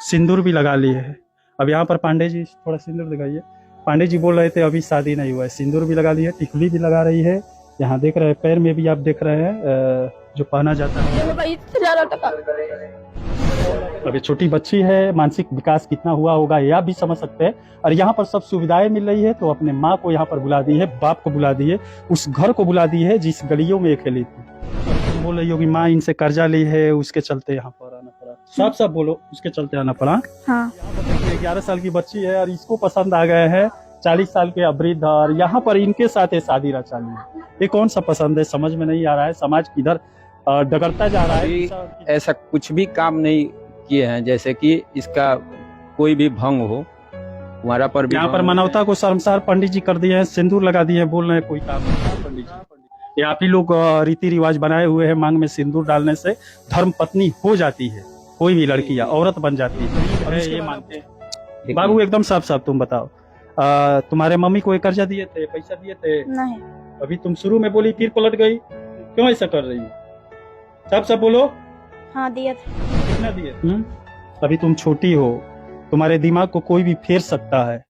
सिंदूर भी लगा लिए है। अब यहाँ पर पांडे जी थोड़ा सिंदूर दिखाइए। पांडे जी बोल रहे थे अभी शादी नहीं हुआ है, सिंदूर भी लगा ली है, टिकुली भी लगा रही है। यहाँ देख रहे हैं पैर में भी आप देख रहे हैं जो पहना जाता है। अभी छोटी बच्ची है, मानसिक विकास कितना हुआ होगा ये आप भी समझ सकते हैं। और यहाँ पर सब सुविधाएं मिल रही है, तो अपने माँ को यहाँ पर बुला दी है, बाप को बुला दी है, उस घर को बुला दी है जिस गलियों में ये खेली थी। तुम बोल रही हो कि माँ इनसे कर्जा ली है, उसके चलते यहाँ पर आना पड़ा। साफ साफ बोलो, उसके चलते आना पड़ा। हाँ। 11 साल की बच्ची है और इसको पसंद आ गए हैं 40 साल के वृद्ध, और यहाँ पर इनके साथ ये शादी रचा ली है। ये कौन सा पसंद है, समझ में नहीं आ रहा है। समाज किधर डगरता जा रहा है। ऐसा कुछ भी काम नहीं किए हैं जैसे कि इसका कोई भी भंग हो, हमारा पर भी यहाँ पर मानवता को शर्मसार पंडित जी कर दिए हैं, सिंदूर लगा दिए हैं, बोल रहे हैं कोई काम नहीं। पंडित जी ये आप ही लोग रीति रिवाज बनाए हुए हैं, मांग में सिंदूर डालने से धर्म पत्नी हो जाती है, कोई भी लड़की या औरत बन जाती है, ये मानते हैं। बाबू एकदम साफ साफ तुम बताओ, तुम्हारे मम्मी को कर्जा दिए थे, पैसा दिए थे? नहीं। अभी तुम शुरू में बोली फिर पलट गई, क्यों ऐसा कर रही हो? साफ साफ बोलो। हाँ दिए थे। कितना दिए? अभी तुम छोटी हो, तुम्हारे दिमाग को कोई भी फेर सकता है।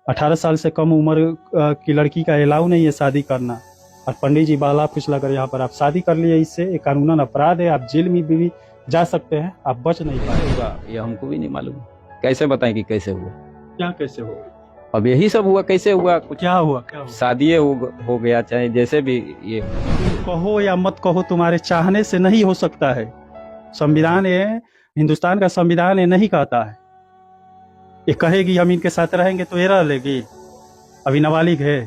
18 साल से कम उम्र की लड़की का अलाउ नहीं है शादी करना, और पंडित जी बाला फुसला कर यहाँ पर आप शादी कर लिए, इससे एक कानूनन अपराध है, आप जेल में भी जा सकते हैं, आप बच नहीं पाएगा। ये हमको भी नहीं मालूम, कैसे बताएं कि कैसे हुआ? क्या कैसे हो? अब यही सब हुआ, कैसे हुआ? कुछ क्या हुआ? क्या हुआ? शादी हो गया, चाहे जैसे भी ये कहो या मत कहो, तुम्हारे चाहने से नहीं हो सकता है। संविधान ये, हिंदुस्तान का संविधान ये नहीं कहता है। ये कहेगी हम इनके साथ रहेंगे तो ये रह लेगी। अभी नाबालिग है,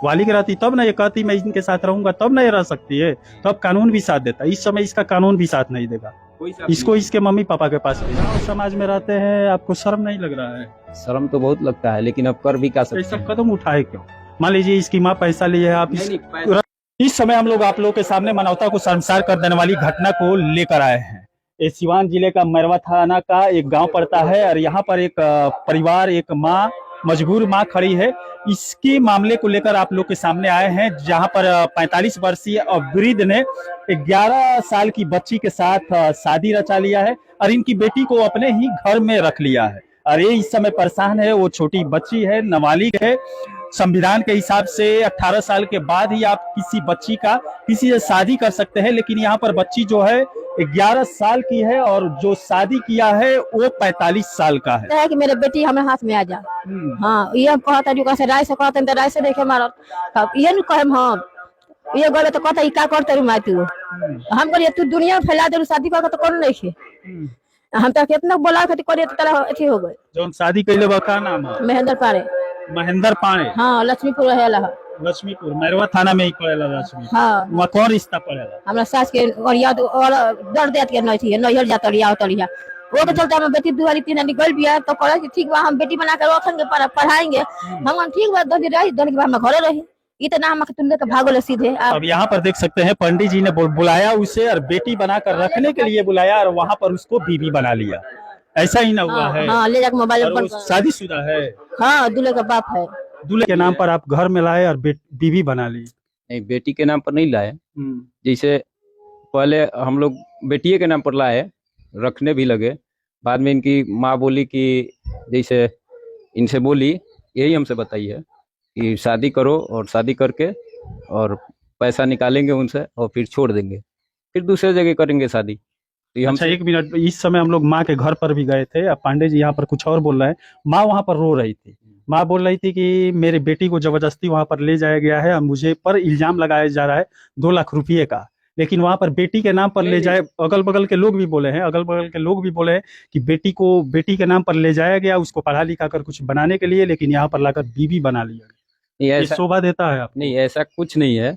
बालिग रहती तब ना ये कहती मैं इनके साथ रहूंगा, तब ना ये रह सकती है, तब कानून भी साथ देता। इस समय इसका कानून भी साथ नहीं देगा, इसको इसके मम्मी पापा के पास ले जाओ। समाज में रहते हैं, आपको शर्म नहीं लग रहा है? शर्म तो बहुत लगता है, लेकिन अब कर भी क्या सकते ऐसा हैं? कदम उठाए क्यों? मान लीजिए इसकी माँ पैसा लिए है, आप इस समय हम लोग आप लोगों के सामने मानवता को शर्मसार कर देने वाली घटना को लेकर आए हैं। ये सिवान जिले का मैरवा थाना का एक गांव पड़ता है, और यहाँ पर एक परिवार, एक माँ, मजबूर माँ खड़ी है। इसके मामले को लेकर आप लोग के सामने आए हैं, जहां पर 45 वर्षीय वृद्ध ने 11 साल की बच्ची के साथ शादी रचा लिया है, और इनकी बेटी को अपने ही घर में रख लिया है। और ये इस समय परेशान है, वो छोटी बच्ची है, नाबालिग है। संविधान के हिसाब से 18 साल के बाद ही आप किसी बच्ची का किसी से शादी कर सकते हैं, लेकिन यहाँ पर बच्ची जो है 11 साल की है, और जो शादी किया है वो 45 साल का है। कि मेरे बेटी हमारे हाथ में आ जा। हाँ, ये कहता जो कैसे राय से कहते तो राय से देखे मारत, ये न कहे हम ये गले तो कहता क्या करते रू माती हो, हम करिए तू दुनिया में फैला दे, शादी कर तो कौन नहीं खे, हम तो कितना बोला खातिर करिए तो तेरा अथी हो गए। जो शादी कैले बा का नाम है? महेंद्र पारे। महेंद्र पारे? हाँ, लक्ष्मीपुर रहेला। लक्ष्मीपुर मैरवा थाना में ही पड़ेला लक्ष्मी। हाँ। वहाँ कौन रिश्ता पड़ेला? हमरा सास के और याद और डर देत के नहीं थी, नैहर जात लिया उतरिया, वो के चलते हम बेटी दुआरी तीन निकल बिया, तो कहला कि ठीक बा हम बेटी बना कर रखेंगे, पढ़ाएंगे। हम ठीक बा, दो रही दोनों के बाद हम घरे रही, इतना हम तुम लेकर भागो ले सीधे। अब यहाँ पर देख सकते हैं पंडित जी ने बुलाया उसे, और बेटी बनाकर रखने के लिए बुलाया, और वहाँ पर उसको बीवी बना लिया। ऐसा ही ना हुआ है? हाँ, ले जाकर मोबाइल शादीशुदा है? हाँ, दूल्हे का बाप है। दूल्हे के नाम पर आप घर में लाए और बीवी बना ली? नहीं, बेटी के नाम पर नहीं लाए। जैसे पहले हम लोग बेटिए के नाम पर लाए, रखने भी लगे, बाद में इनकी माँ बोली कि जैसे इनसे बोली, यही हमसे बताई है कि शादी करो, और शादी करके और पैसा निकालेंगे उनसे और फिर छोड़ देंगे, फिर दूसरे जगह करेंगे शादी। तो अच्छा, एक मिनट, इस समय हम लोग माँ के घर पर भी गए थे, अब पांडे जी यहाँ पर कुछ और बोल रहे हैं। माँ वहाँ पर रो रही थी, माँ बोल रही थी कि मेरे बेटी को जबरदस्ती वहाँ पर ले जाया गया है, और मुझे पर इल्जाम लगाया जा रहा है 2 लाख रुपये का, लेकिन वहाँ पर बेटी के नाम पर ले जाए। अगल बगल के लोग भी बोले हैं, कि बेटी को बेटी के नाम पर ले जाया गया, उसको पढ़ा लिखा कर कुछ बनाने के लिए, लेकिन यहाँ पर लाकर बीवी बना लिया गया। ये शोभा देता है आपको? नहीं, ऐसा कुछ नहीं है।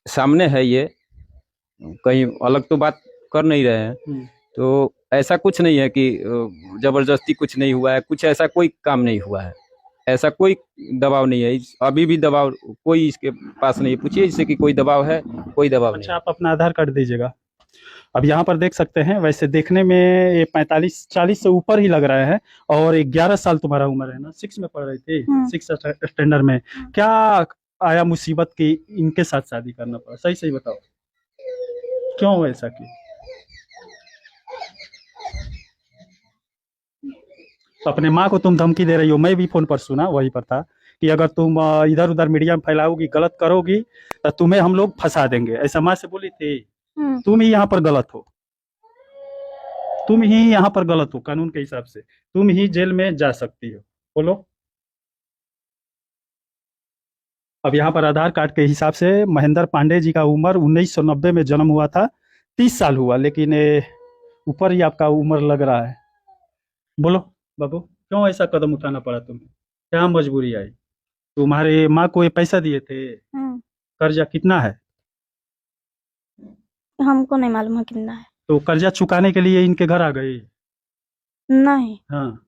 सामने है, ये कहीं अलग तो बात कर नहीं रहे हैं, तो ऐसा कुछ नहीं है कि जबरदस्ती कुछ नहीं हुआ है, कुछ ऐसा कोई काम नहीं हुआ है, ऐसा कोई दबाव नहीं है। अभी भी दबाव कोई इसके पास नहीं है, पूछिए इससे कि कोई दबाव है, कोई दबाव नहीं। अच्छा, आप अपना आधार कार्ड दीजिएगा। अब यहाँ पर देख सकते हैं, वैसे देखने में ये 45-40 से ऊपर ही लग रहा है, और 11 साल तुम्हारा उम्र है ना? 6 में पढ़ रही थी, 6 स्टैंडर्ड में। क्या आया मुसीबत की इनके साथ शादी करना पड़ा? सही सही बताओ, क्यों ऐसा की? अपने माँ को तुम धमकी दे रही हो। मैं भी फोन पर सुना, वही पर था कि अगर तुम इधर उधर मीडिया में फैलाओगी, गलत करोगी तो तुम्हें हम लोग फंसा देंगे, ऐसा माँ से बोली थी। तुम ही यहाँ पर गलत हो, तुम ही यहाँ पर गलत हो, कानून के हिसाब से तुम ही जेल में जा सकती हो। बोलो। अब यहाँ पर आधार कार्ड के हिसाब से महेंद्र पांडे जी का उम्र 1990 में जन्म हुआ था, 30 साल हुआ, लेकिन ऊपर ही आपका उम्र लग रहा है। बोलो बाबू, क्यों ऐसा कदम उठाना पड़ा तुम्हें? क्या मजबूरी आई? तुम्हारे माँ को ये पैसा दिए थे? कर्जा कितना है? हमको नहीं मालूम है कितना है। तो कर्जा चुकाने के लिए इनके घर आ गई? नहीं। हाँ,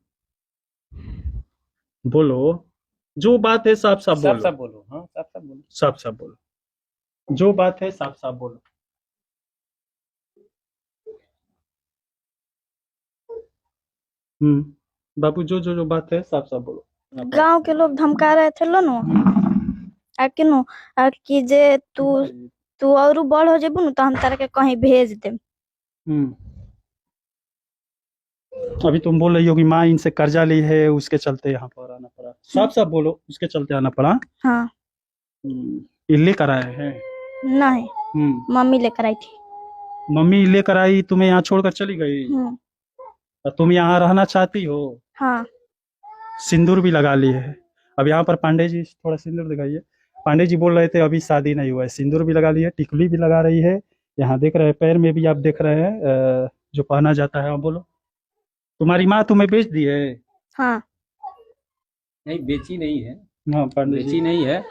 बोलो, जो बात है साफ साफ बोलो। साफ बोलो। हाँ, साफ बोलो। साफ बोलो, जो बात है साफ साफ बोलो। बाबू, जो बात है साफ साफ बोलो। गांव के लोग धमका रहे थे लो नो किनो कि जे तू और बड़ हो जेबू न तो हम तारा के कहीं भेज देम। अभी तुम बोल रही हो कि माँ इनसे कर्जा ली है, उसके चलते यहाँ पर आना पड़ा। साफ साफ बोलो, उसके चलते आना पड़ा। हाँ। ये लेकर आए हैं? नहीं, मम्मी लेकर आई थी। मम्मी लेकर आई, तुम्हें यहाँ छोड़कर चली गई? और तुम यहाँ रहना चाहती हो? हाँ। सिंदूर भी लगा ली है। अब यहाँ पर पांडे जी, थोड़ा सिंदूर दिखाइए। पांडे जी बोल रहे थे अभी शादी नहीं हुआ है, सिंदूर भी लगा ली है, टिकली भी लगा रही है। यहाँ देख रहे हैं पैर में भी आप देख रहे हैं जो पहना जाता है। बोलो, तुम्हारी माँ तुम्हें बेच दी है? हाँ। नहीं, बेची नहीं है। हाँ, पांडे जी बेची नहीं है,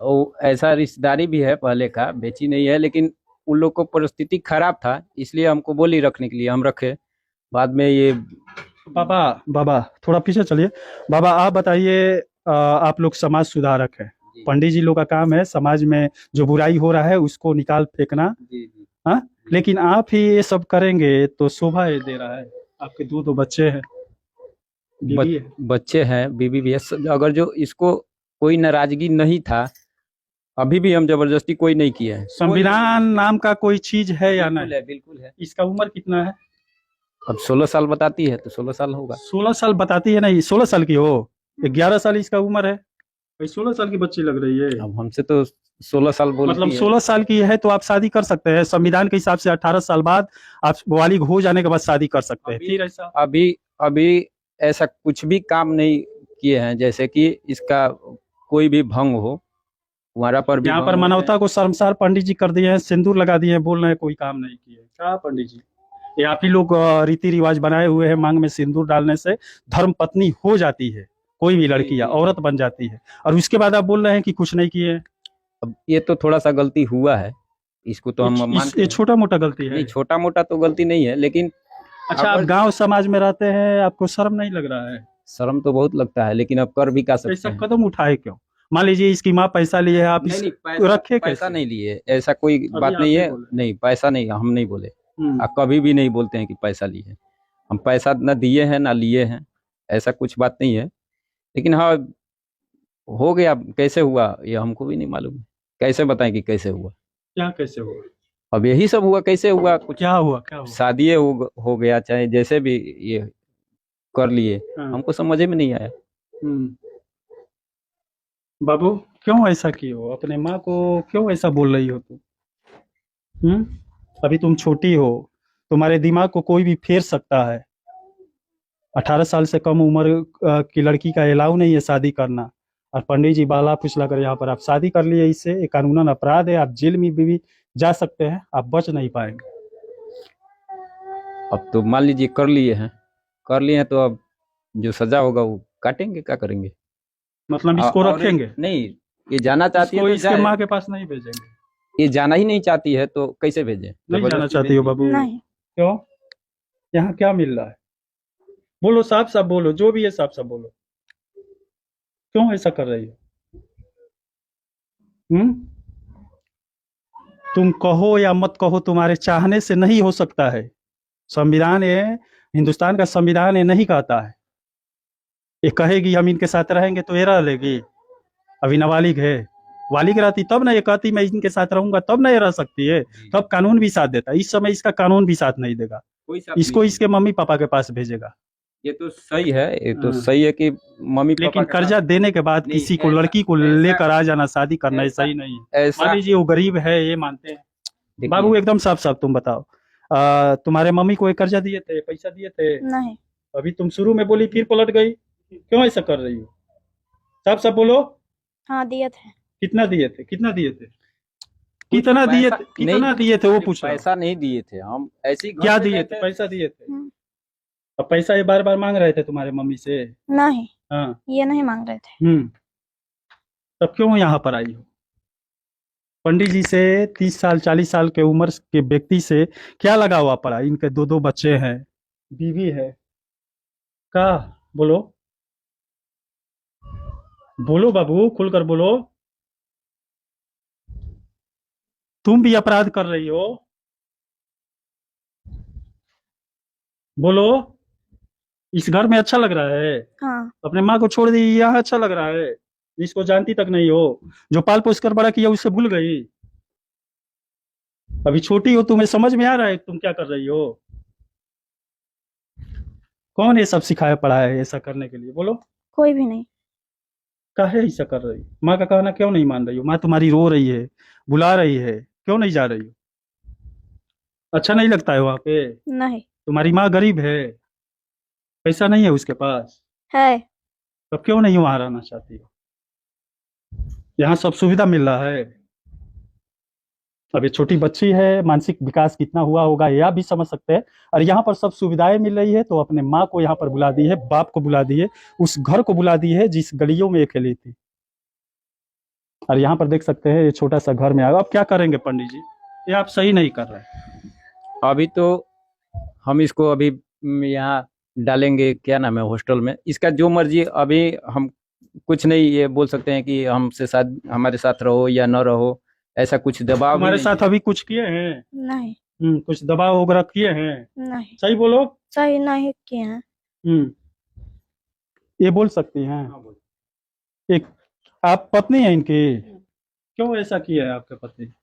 और ऐसा रिश्तेदारी भी है पहले का, बेची नहीं है, लेकिन उन लोग को परिस्थिति खराब था इसलिए हमको बोली रखने के लिए, हम रखे। बाद में ये बाबा थोड़ा पीछे चलिए। बाबा आप बताइए, आप लोग समाज सुधारक है, पंडित जी लोग का काम है समाज में जो बुराई हो रहा है उसको निकाल फेंकना। हाँ, लेकिन आप ही ये सब करेंगे तो शोभा ये दे रहा है। आपके दो बच्चे हैं, बच्चे हैं, बीवी भी है। अगर जो इसको कोई नाराजगी नहीं था, अभी भी हम जबरदस्ती कोई नहीं किया है। संविधान नाम का कोई चीज है या नहीं? बिल्कुल है। इसका उम्र कितना है? अब 16 साल बताती है तो 16 साल होगा। 16 साल बताती है? नहीं, 16 साल की हो, 11 साल इसका उम्र है। भाई 16 साल की बच्ची लग रही है। अब हमसे तो 16 साल बोलती मतलब है। 16 साल की है तो आप शादी कर सकते हैं। संविधान के हिसाब से 18 साल बाद आप बालिग हो जाने के बाद शादी कर सकते हैं। फिर ऐसा अभी ऐसा कुछ भी काम नहीं किए हैं, जैसे कि इसका कोई भी भंग हो, हमारा पर भी यहाँ पर मानवता को शर्मसार पंडित जी कर दिए हैं, सिंदूर लगा दिए हैं, बोल रहे हैं कोई काम नहीं किए। क्या पंडित जी, ये आप ही लोग रीति रिवाज बनाए हुए हैं। मांग में सिंदूर डालने से धर्म पत्नी हो जाती है, कोई भी लड़की या औरत बन जाती है, और उसके बाद आप बोल रहे हैं कि कुछ नहीं किए। अब ये तो थोड़ा सा गलती हुआ है, इसको तो हम मानते ये हैं। छोटा मोटा गलती है? नहीं, छोटा मोटा तो गलती नहीं है, लेकिन अच्छा, आप गांव समाज में रहते हैं, आपको शर्म नहीं लग रहा है? शर्म तो बहुत लगता है, लेकिन अब कर भी क्या सकते ऐसा हैं। कदम उठाए क्यों? मान लीजिए इसकी माँ पैसा लिए है, आप नहीं, रखे पैसा कैसे? नहीं लिए, ऐसा कोई बात नहीं है। नहीं, पैसा नहीं, हम नहीं बोले, कभी भी नहीं बोलते हैं कि पैसा लिए। हम पैसा न दिए हैं ना लिए हैं, ऐसा कुछ बात नहीं है। लेकिन हाँ, हो गया, कैसे हुआ ये हमको भी नहीं मालूम है। कैसे बताएं कि कैसे हुआ? क्या कैसे हुआ? अब यही सब हुआ, कैसे हुआ? कुछ क्या हुआ? क्या हुआ? शादी हो गया, चाहे जैसे भी ये कर लिए, हमको समझ में नहीं आया। बाबू, क्यों ऐसा किए हो? अपने माँ को क्यों ऐसा बोल रही हो तुम? अभी तुम छोटी हो, तुम्हारे दिमाग को कोई भी फेर सकता है। 18 साल से कम उम्र की लड़की का अलाउ नहीं है शादी करना, और पंडित जी बाला फुसला कर यहाँ पर आप शादी कर लिए, इससे एक कानूनन अपराध है। आप जेल में भी जा सकते हैं, आप बच नहीं पाएंगे। अब तो मान लीजिए कर लिए हैं तो अब जो सजा होगा वो काटेंगे, क्या करेंगे? मतलब इसको रखेंगे? नहीं, ये जाना चाहती है तो इसके माँ के पास नहीं भेजेंगे। ये जाना ही नहीं चाहती है तो कैसे भेजें? नहीं जाना चाहती हो बाबू? नहीं। क्यों? यहाँ क्या मिल रहा है? बोलो, साफ साफ बोलो, जो भी है साफ साफ बोलो। क्यों ऐसा कर रही हो? तुम कहो या मत कहो, तुम्हारे चाहने से नहीं हो सकता है। संविधान ये, हिंदुस्तान का संविधान ये नहीं कहता है। ये कहेगी हम इनके साथ रहेंगे तो ये रह लेगी। अभी नाबालिग है, वालिग रहती तब ना ये कहती मैं इनके साथ रहूंगा, तब ना ये रह सकती है। तब कानून भी साथ देता। इस समय इसका कानून भी साथ नहीं देगा, इसको इसके मम्मी पापा के पास भेजेगा। ये तो सही है, ये तो हाँ। सही है कि मम्मी पापा लेकिन के कर्जा देने के बाद नहीं, किसी को, ऐसा- लड़की को ऐसा- लेकर आ जाना, शादी करना, ये ऐसा- सही नहीं है। ऐसा मान लीजिए वो गरीब है, ये मानते हैं। देखिए, बाबू एकदम साफ साफ तुम बताओ, तुम्हारे मम्मी को एक कर्जा दिए थे, पैसा दिए थे? नहीं। अभी तुम शुरू में बोली फिर पलट गई, क्यों ऐसा कर रही हो? साफ साफ बोलो। हाँ दिए थे। कितना दिए थे, कितना दिए थे, कुछ कितना दिए पैसा- थे, कितना दिए थे वो पूछ रहा हूं। पैसा नहीं दिए थे हम, ऐसे ही घर क्या पे दिए रहते थे, हैं। पैसा दिए थे? हम्म। अब पैसा ये बार बार मांग रहे थे तुम्हारे मम्मी से? नहीं, हाँ। ये नहीं मांग रहे थे। तब क्यों यहाँ पर आई हो? पंडित जी से 30 साल 40 साल के उम्र के व्यक्ति से क्या लगा हुआ पड़ा? इनके दो दो बच्चे हैं, बीवी है। का बोलो, बोलो बाबू, खुलकर बोलो। तुम भी अपराध कर रही हो, बोलो। इस घर में अच्छा लग रहा है? हाँ। अपने माँ को छोड़ दी, यहाँ अच्छा लग रहा है? जिसको जानती तक नहीं हो, जो पाल पोस कर बड़ा किया, उससे भूल गई? अभी छोटी हो, तुम्हें समझ में आ रहा है तुम क्या कर रही हो? कौन ये सब सिखाया पढ़ा है ऐसा करने के लिए, बोलो? कोई भी नहीं। काहे ऐसा कर रही हो? माँ का कहना क्यों नहीं मान रही हो? माँ तुम्हारी रो रही है, बुला रही है, क्यों नहीं जा रही हो? अच्छा नहीं लगता है वहां पे? नहीं तुम्हारी माँ गरीब है, पैसा नहीं है उसके पास, है। तब क्यों नहीं वहां रहना चाहती हो? यहाँ सब सुविधा मिल रहा है। अब ये छोटी बच्ची है, मानसिक विकास कितना हुआ होगा ये आप भी समझ सकते हैं। और यहाँ पर सब सुविधाएं मिल रही है, तो अपने माँ को यहाँ पर बुला दी है, बाप को बुला दी है, उस घर को बुला दी है जिस गलियों में ये खेली थी। और यहाँ पर देख सकते हैं ये छोटा सा घर में आ गया। अब क्या करेंगे पंडित जी, ये आप सही नहीं कर रहे। अभी तो हम इसको अभी यहाँ डालेंगे, क्या नाम है, हॉस्टल में। इसका जो मर्जी, अभी हम कुछ नहीं ये बोल सकते हैं कि हमसे साथ, हमारे साथ रहो या न रहो, ऐसा कुछ दबाव भी हमारे नहीं साथ है। अभी कुछ किए हैं? नहीं कुछ दबाव वगैरह किए हैं? नहीं, सही बोलो। सही नहीं किए हैं। ये बोल सकती हैं? एक आप पत्नी है इनकी, क्यों ऐसा किया है आपके पति?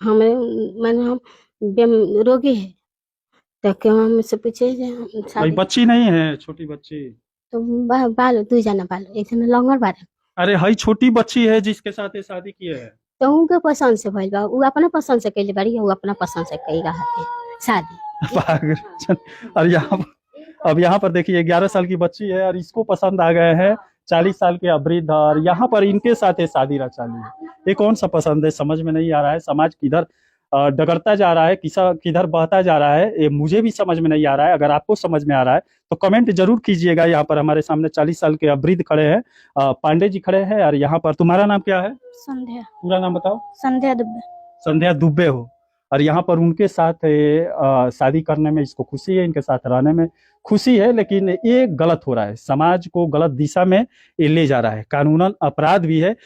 हमें मैंने हम रोगी है, तो क्यों हमसे पूछे जे हम भाई शादी बच्ची नहीं है, छोटी बच्ची? तो बाल दू जना बाल एक जना लंगर बारे अरे हई छोटी बच्ची है जिसके साथ ये शादी किए है। तो उनके पसंद से भइल बा, उ अपना पसंद से कैले बारी, उ अपना पसंद से कई रहा है शादी। पागल। और यहाँ अब यहाँ पर देखिए 11 साल की बच्ची है और इसको पसंद आ गए हैं 40 साल के वृद्ध, और यहाँ पर इनके साथ ये शादी रचा ली है। ये कौन सा पसंद है, समझ में नहीं आ रहा है। समाज किधर डगरता जा रहा है, किधर बहता जा रहा है, ये मुझे भी समझ में नहीं आ रहा है। अगर आपको समझ में आ रहा है तो कमेंट जरूर कीजिएगा। यहाँ पर हमारे सामने 40 साल के वृद्ध खड़े हैं, पांडे जी खड़े हैं। और यहाँ पर तुम्हारा नाम क्या है? संध्या। पूरा नाम बताओ। संध्या दुबे। संध्या दुबे हो। और यहाँ पर उनके साथ शादी करने में इसको खुशी है, इनके साथ रहने में खुशी है, लेकिन ये गलत हो रहा है, समाज को गलत दिशा में ये ले जा रहा है, कानूनन अपराध भी है।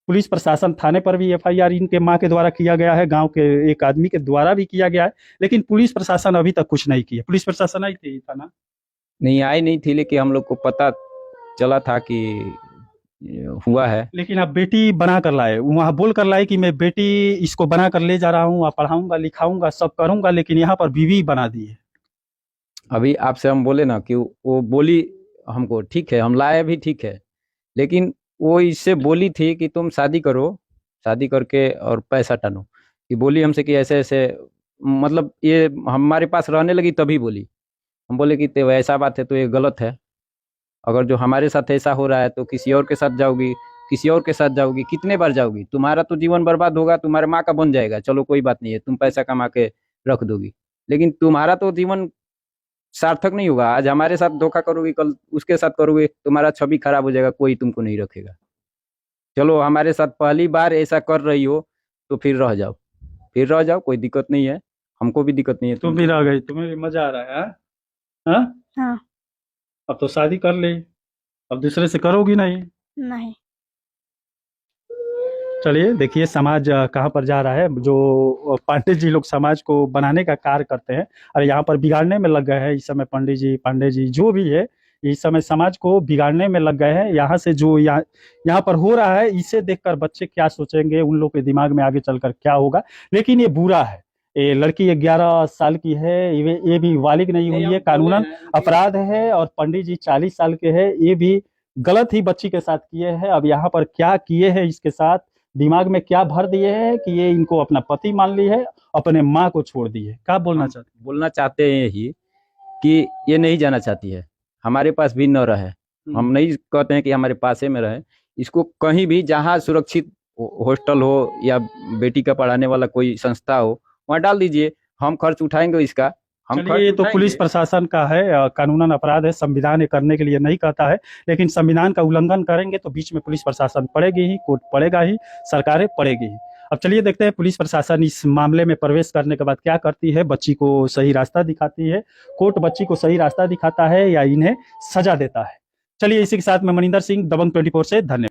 पुलिस प्रशासन, थाने पर भी एफआईआर इनके माँ के द्वारा किया गया है, गांव के एक आदमी के द्वारा भी किया गया है, लेकिन पुलिस प्रशासन अभी तक कुछ नहीं किया। पुलिस प्रशासन आई थी थाना? नहीं आई नहीं थी, लेकिन हम लोग को पता चला था कि हुआ है। लेकिन आप बेटी बना कर लाए, वहां बोल कर लाए कि मैं बेटी इसको बना कर ले जा रहा हूँ, पढ़ाऊंगा लिखाऊंगा सब करूंगा, लेकिन यहाँ पर बीवी बना दी है। अभी आपसे हम बोले ना कि वो बोली हमको, ठीक है हम लाए भी, ठीक है, लेकिन वो इससे बोली थी कि तुम शादी करो, शादी करके और पैसा टानो। ये बोली हमसे कि ऐसे ऐसे, मतलब ये हमारे पास रहने लगी तभी बोली। हम बोले कि तो ऐसा बात है तो ये गलत है, अगर जो हमारे साथ ऐसा हो रहा है तो किसी और के साथ जाओगी, किसी और के साथ जाओगी, कितने बार जाओगी? तुम्हारा तो जीवन बर्बाद होगा, तुम्हारे माँ का बन जाएगा, चलो कोई बात नहीं है, तुम पैसा कमा के रख दोगी, लेकिन तुम्हारा तो जीवन सार्थक नहीं होगा। आज हमारे साथ धोखा करोगी, कल उसके साथ करोगे, तुम्हारा छवि खराब हो जाएगा, कोई तुमको नहीं रखेगा। चलो हमारे साथ पहली बार ऐसा कर रही हो तो फिर रह जाओ, फिर रह जाओ, कोई दिक्कत नहीं है, हमको भी दिक्कत नहीं है। तुम भी रह गई, तुम्हें भी मजा आ रहा है? हाँ? हाँ। अब तो शादी कर ली, अब दूसरे से करोगी नहीं? नहीं। चलिए देखिए समाज कहाँ पर जा रहा है। जो पांडे जी लोग समाज को बनाने का कार्य करते हैं और यहाँ पर बिगाड़ने में लग गए हैं इस समय, पंडित जी पांडे जी जो भी है इस समय समाज को बिगाड़ने में लग गए हैं। यहाँ से जो यहाँ पर हो रहा है, इसे देखकर बच्चे क्या सोचेंगे, उन लोग के दिमाग में आगे चलकर क्या होगा। लेकिन ये बुरा है, ये लड़की 11 साल की है, ये भी बालिग नहीं हुई है, कानूनन अपराध है। और पंडित जी 40 साल के हैं, ये भी गलत ही बच्ची के साथ किए हैं। अब यहाँ पर क्या किए हैं, इसके साथ दिमाग में क्या भर दिए हैं कि ये इनको अपना पति मान ली है, अपने माँ को छोड़ दी है। क्या बोलना चाहते हैं? बोलना चाहते हैं यही कि ये नहीं जाना चाहती है, हमारे पास भी न रहे। हम नहीं कहते हैं कि हमारे पास में रहे, इसको कहीं भी जहाँ सुरक्षित हॉस्टल हो या बेटी का पढ़ाने वाला कोई संस्था हो वहाँ डाल दीजिए, हम खर्च उठाएंगे इसका। हम चलिए, ये खर्च तो पुलिस उठाएंगे। प्रशासन का है, कानूनन अपराध है, संविधान ये करने के लिए नहीं कहता है, लेकिन संविधान का उल्लंघन करेंगे तो बीच में पुलिस प्रशासन पड़ेगी ही, कोर्ट पड़ेगा ही, सरकारें पड़ेगी ही। अब चलिए देखते हैं पुलिस प्रशासन इस मामले में प्रवेश करने के बाद क्या करती है, बच्ची को सही रास्ता दिखाती है, कोर्ट बच्ची को सही रास्ता दिखाता है या इन्हें सजा देता है। चलिए, इसी के साथ मैं मनिंदर सिंह, दबंग 24 से धन्यवाद।